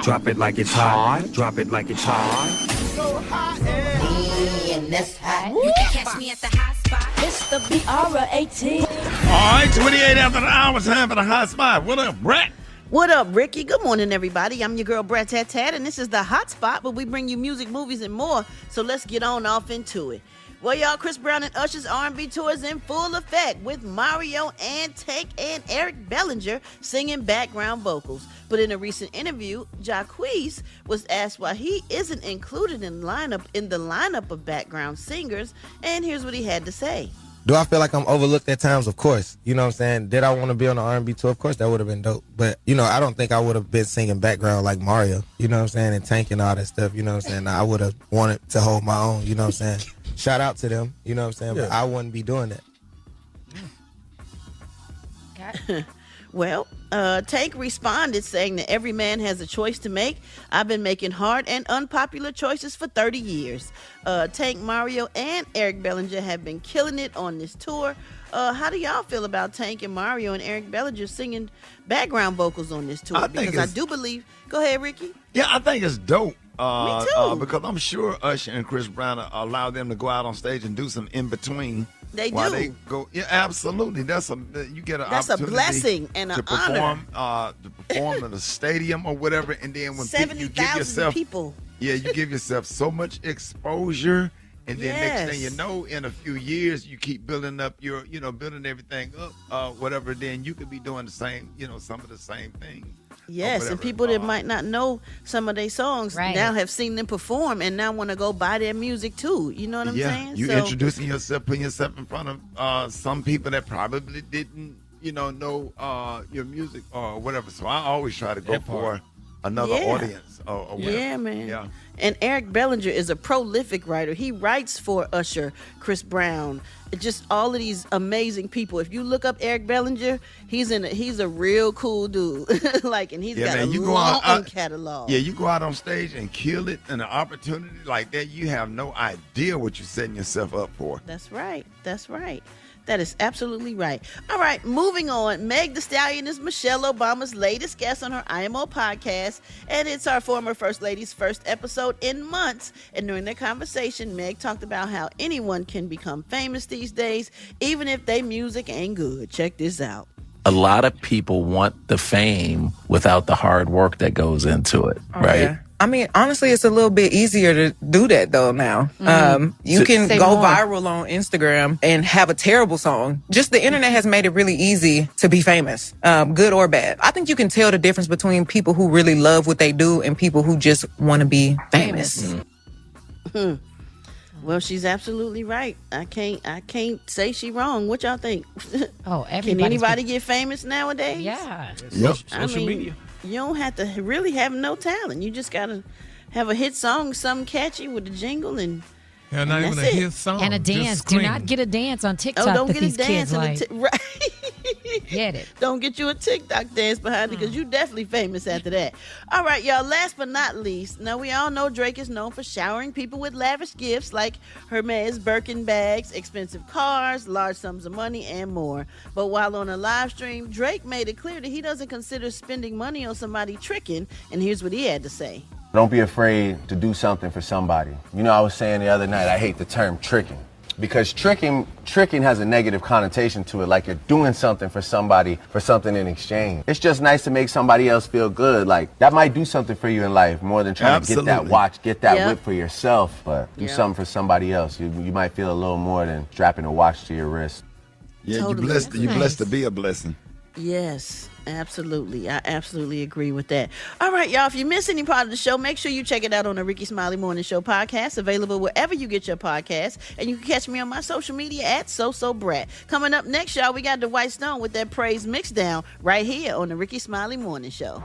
Drop it like it's hot. Drop it like it's hot. And that's hot. You can catch me at the hot spot. It's the BR18. All right, 28 after the hour, time for the hot spot. What up, Brett? What up, Rickey? Good morning, everybody. I'm your girl, Brett Tat Tat, and this is the Hot Spot, where we bring you music, movies, and more. So let's get on off into it. Well, y'all, Chris Brown and Usher's R&B tour is in full effect, with Mario and Tank and Eric Bellinger singing background vocals. But in a recent interview, Jacquees was asked why he isn't included in the lineup of background singers, and here's what he had to say. Do I feel like I'm overlooked at times? Of course. You know what I'm saying? Did I want to be on the R&B tour? Of course, that would have been dope. But, I don't think I would have been singing background like Mario, you know what I'm saying, and Tank and all that stuff, you know what I'm saying? I would have wanted to hold my own, you know what I'm saying? Shout out to them, you know what I'm saying? Yeah. But I wouldn't be doing that. Well, Tank responded saying that every man has a choice to make. I've been making hard and unpopular choices for 30 years. Tank, Mario, and Eric Bellinger have been killing it on this tour. How do y'all feel about Tank and Mario and Eric Bellinger singing background vocals on this tour? Because I do believe... Go ahead, Rickey. Yeah, I think it's dope. Me too. Because I'm sure Usher and Chris Brown allow them to go out on stage and do some in-between. They while do. They go, yeah, absolutely. You get an That's opportunity a blessing and an honor. To perform in a stadium or whatever, and then when you give 70,000 people. Yeah, you give yourself so much exposure, and then Yes. next thing you know, in a few years, you keep building up your, building everything up, whatever. Then you could be doing the same, some of the same things. Yes, and people that might not know some of their songs now have seen them perform and now want to go buy their music too. You know what I'm saying? You introducing yourself, putting yourself in front of some people that probably didn't, know your music or whatever. So I always try to go for another audience or whatever. Yeah, man. Yeah. And Eric Bellinger is a prolific writer. He writes for Usher, Chris Brown, just all of these amazing people. If you look up Eric Bellinger, he's a real cool dude. And he's got a long catalog. Yeah, you go out on stage and kill it, and an opportunity like that, you have no idea what you're setting yourself up for. That's right. That is absolutely right. All right, moving on. Meg Thee Stallion is Michelle Obama's latest guest on her IMO podcast, and it's our former First Lady's first episode in months. And during their conversation, Meg talked about how anyone can become famous these days, even if their music ain't good. Check this out. A lot of people want the fame without the hard work that goes into it, right? Yeah. I mean, honestly, it's a little bit easier to do that, though, now. You can go viral on Instagram and have a terrible song. Just the internet has made it really easy to be famous, good or bad. I think you can tell the difference between people who really love what they do and people who just want to be famous. Well, she's absolutely right. I can't say she wrong. What y'all think? Can anybody get famous nowadays? Yeah. Yep. Social media. You don't have to really have no talent. You just gotta have a hit song, something catchy with a jingle, and not even a hit song. And a dance. Do not get a dance on TikTok. don't that get these a dance kids like. right. Get it. Don't get you a TikTok dance behind it, because you definitely famous after that. All right, y'all, last but not least, now we all know Drake is known for showering people with lavish gifts like Hermes Birkin bags, expensive cars, large sums of money, and more. But while on a live stream, Drake made it clear that he doesn't consider spending money on somebody tricking, and here's what he had to say. Don't be afraid to do something for somebody. I was saying the other night, I hate the term tricking. Because tricking has a negative connotation to it, like you're doing something for somebody for something in exchange. It's just nice to make somebody else feel good. Like, that might do something for you in life more than trying to get that watch, get that whip for yourself, but do something for somebody else. You might feel a little more than strapping a watch to your wrist. Yeah, Totally. you're blessed to be a blessing. Yes, absolutely. I absolutely agree with that. All right, y'all, if you miss any part of the show, make sure you check it out on the Rickey Smiley Morning Show podcast, available wherever you get your podcasts. And you can catch me on my social media at SoSoBrat. Coming up next, y'all, we got the White Stone with that praise mix down right here on the Rickey Smiley Morning Show.